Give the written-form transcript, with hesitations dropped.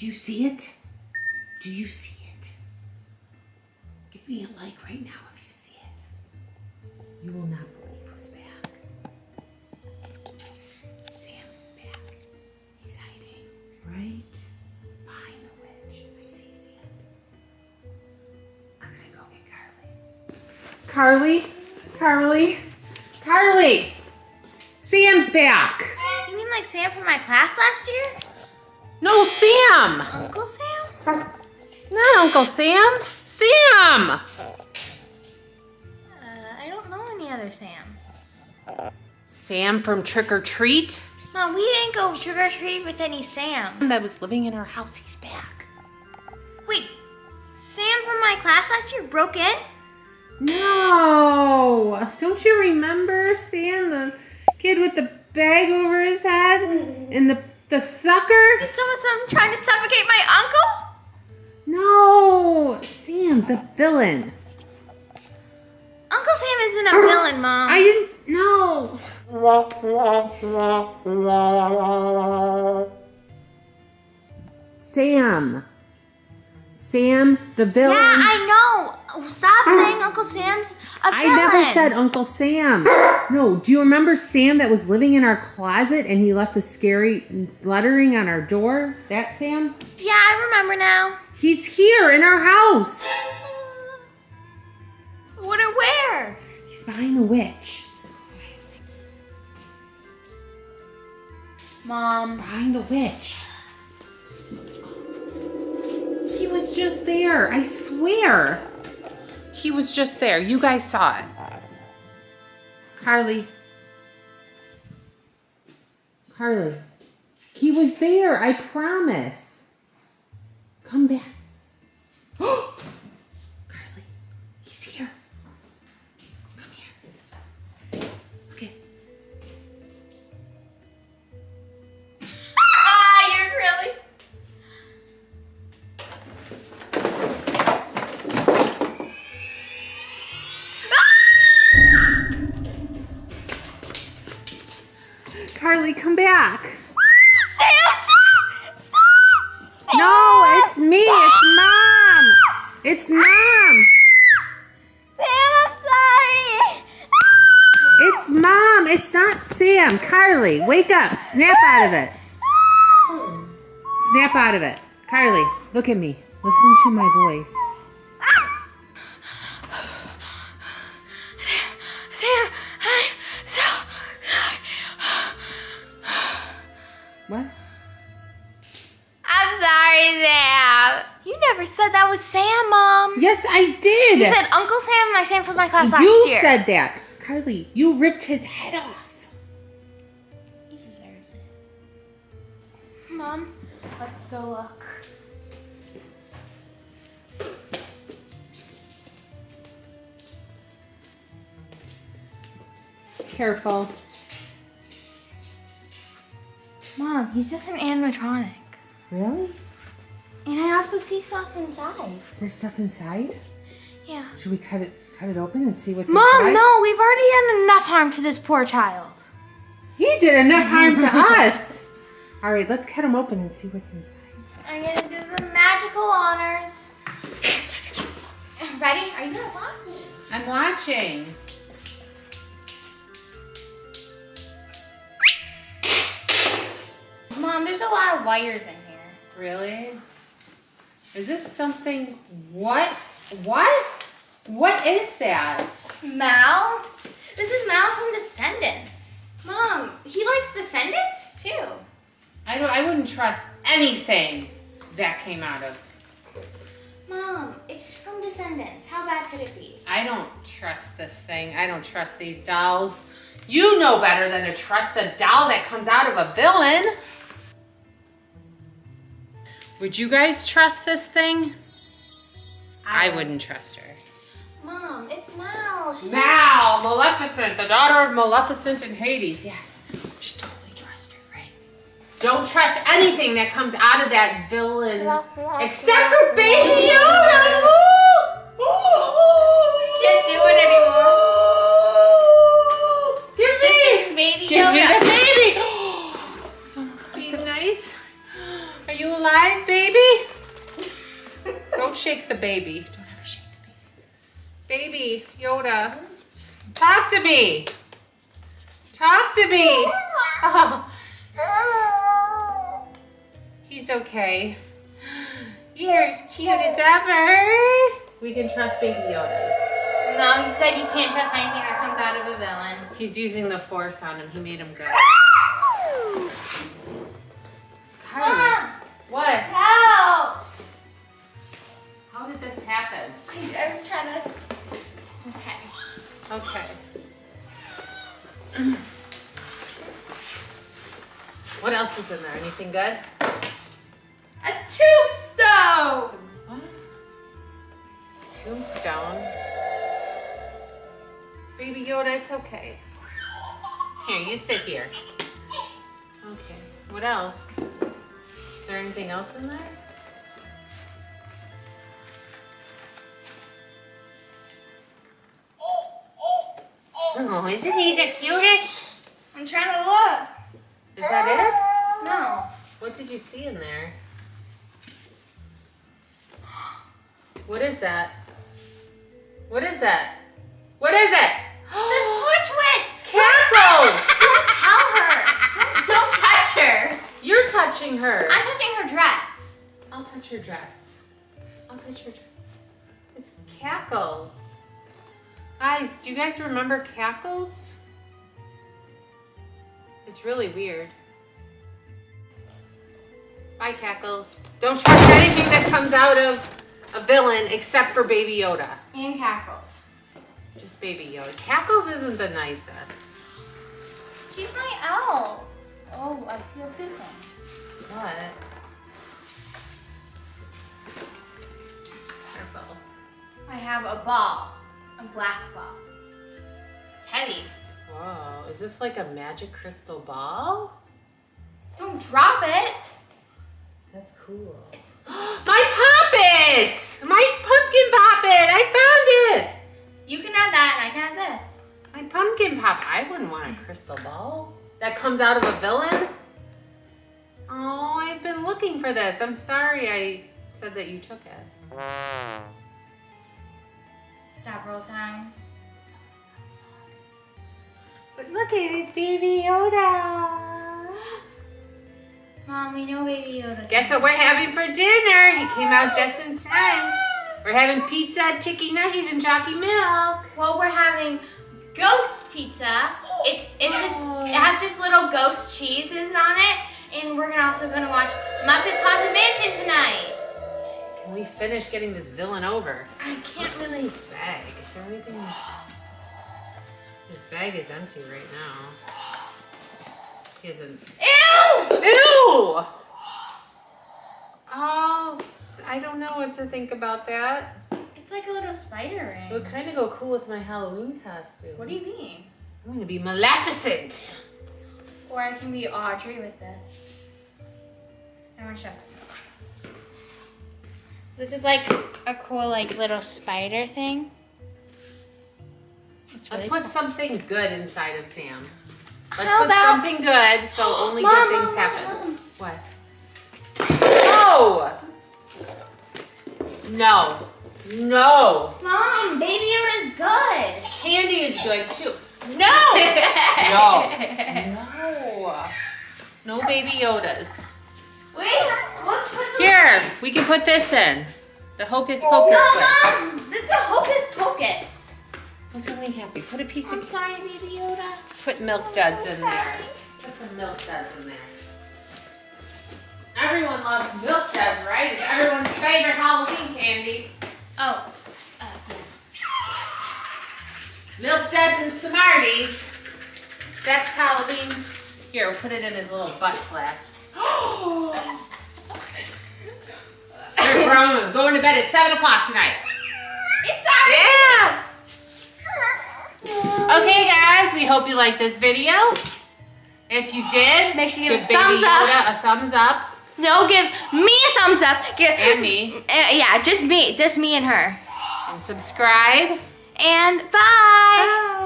Do you see it? Do you see it? Give me a like right now if you see it. You will not believe who's back. Sam is back. He's hiding right behind the witch. I see his hand. I'm gonna go get Carlie. Carlie! Sam's back! You mean like Sam from my class last year? No, Sam! Uncle Sam? Not Uncle Sam. Sam! I don't know any other Sams. Sam from Trick or Treat? Mom, we didn't go trick or treating with any Sam. That was living in our house. He's back. Wait, Sam from my class last year broke in? No! Don't you remember Sam, the kid with the bag over his head? And the sucker? Did someone trying to suffocate my uncle? No! Sam, the villain. Uncle Sam isn't a villain, Mom. I didn't know. Sam, the villain. Yeah, I know. Stop saying Uncle Sam's a villain. I never said Uncle Sam. No, do you remember Sam that was living in our closet and he left the scary lettering on our door? That Sam? Yeah, I remember now. He's here in our house. Where? He's behind the witch. Mom. Behind the witch. He was just there. I swear. He was just there. You guys saw it. Carlie. He was there. I promise. Come back. Carlie. He's here. Come here. Okay. You're really... Carlie, come back. Sam! No, it's me. It's Mom. It's Mom. Sam, I'm sorry. It's Mom. It's not Sam. Carlie, wake up. Snap out of it. Snap out of it. Carlie, look at me. Listen to my voice. Sam, I'm so sorry. What? I'm sorry, Sam. You never said that was Sam, Mom. Yes, I did. You said Uncle Sam, my Sam from my class last You year. said that. Carlie, you ripped his head off. He deserves it. Mom, let's go look. Careful. Mom, he's just an animatronic. Really? And I also see stuff inside. There's stuff inside? Yeah. Should we cut it open and see what's Mom, inside? no, we've already done enough harm to this poor child. He did enough harm to us. All right, let's cut him open and see what's inside. I'm gonna do the magical honors. Ready? Are you gonna watch? I'm watching. Mom, there's a lot of wires in here. Really? Is this something? What? What is that? Mal? This is Mal from Descendants. Mom, he likes Descendants too. I wouldn't trust anything that came out of. Mom, it's from Descendants. How bad could it be? I don't trust this thing. I don't trust these dolls. You know better than to trust a doll that comes out of a villain. Would you guys trust this thing? I wouldn't trust her. Mom, it's Mal. She's Mal, Maleficent, the daughter of Maleficent and Hades. Yes, just totally trust her, right? Don't trust anything that comes out of that villain, except for Baby Yoda. We can't do it anymore. Give This is Baby Give me Yoda. the baby. Be nice. Are you alive, baby? Don't shake the baby. Don't ever shake the baby. Baby, Yoda, talk to me. Talk to me. Oh. He's okay. You're as cute as ever. We can trust Baby Yodas. No, you said you can't trust anything that comes out of a villain. He's using the force on him. He made him good. Carlie, Mom! what? Help! How did this happen? I was trying to... Okay. Okay. What else is in there? Anything good? A tombstone! What? Tombstone? Baby Yoda, it's okay. Here, you sit here. Okay. What else? Is there anything else in there? Oh, isn't he the cutest? I'm trying to look. Is that it? No. What did you see in there? What is that? What is that? What is it? The Switch Witch! Cackles! Don't tell her! Don't touch her! You're touching her. I'm touching her dress. I'll touch her dress. I'll touch her dress. It's Cackles. Guys, do you guys remember Cackles? It's really weird. Bye, Cackles. Don't trust anything that comes out of a villain except for Baby Yoda. And Cackles. Just Baby Yoda. Cackles isn't the nicest. She's my elf. Oh, I feel two things. What? Careful. I have a ball. A glass ball. It's heavy. Whoa, is this like a magic crystal ball? Don't drop it. That's cool. It's My poppet! My pumpkin poppet! I found it! You can have that and I can have this. My pumpkin poppet. I wouldn't want a crystal ball. That comes out of a villain? Oh, I've been looking for this. I'm sorry I said that you took it. Several times. But look at it, it's Baby Yoda. Mom, we know Baby Yoda. Guess what we're having for dinner? He came out just in time. We're having pizza, chicken nuggets, and chalky milk. Well, we're having ghost pizza. It has just little ghost cheeses on it, and we're also gonna watch Muppets Haunted Mansion tonight. Can we finish getting this villain over? I can't really. His bag. Is there anything? His bag is empty right now. He hasn't. Ew! Ew! Oh, I don't know what to think about that. It's like a little spider It would ring. kind of go cool with my Halloween costume. What do you mean? I'm gonna be Maleficent. Or I can be Audrey with this. I'm gonna show you. This is like a cool, like little spider thing. It's Let's really put something good inside of Sam. Let's How put about- something good so only Mom, good things Mom, happen. Mom. What? No! No. No. Mom, Baby Yoda's good. Candy is good too. No! No. No Baby Yodas. Wait, what's Here, we can put this in. The Hocus Pocus No, one. Mom, that's a Hocus Pocus. Put something happy. Put a piece I'm of. sorry, Baby Yoda. Put milk I'm duds so in there. sorry. Put some milk duds in there. Everyone loves milk duds, right? It's everyone's favorite Halloween candy. Oh, Milk duds and Smarties. Best Halloween. Here, we'll put it in his little butt flap. We're going to bed at 7 o'clock tonight. it's alright. Yeah! Okay, guys, we hope you liked this video. If you did, Make sure you give Baby a thumbs up. Yoda a thumbs up. No, give me a thumbs up. And me. Yeah, just me and her. And subscribe. And bye.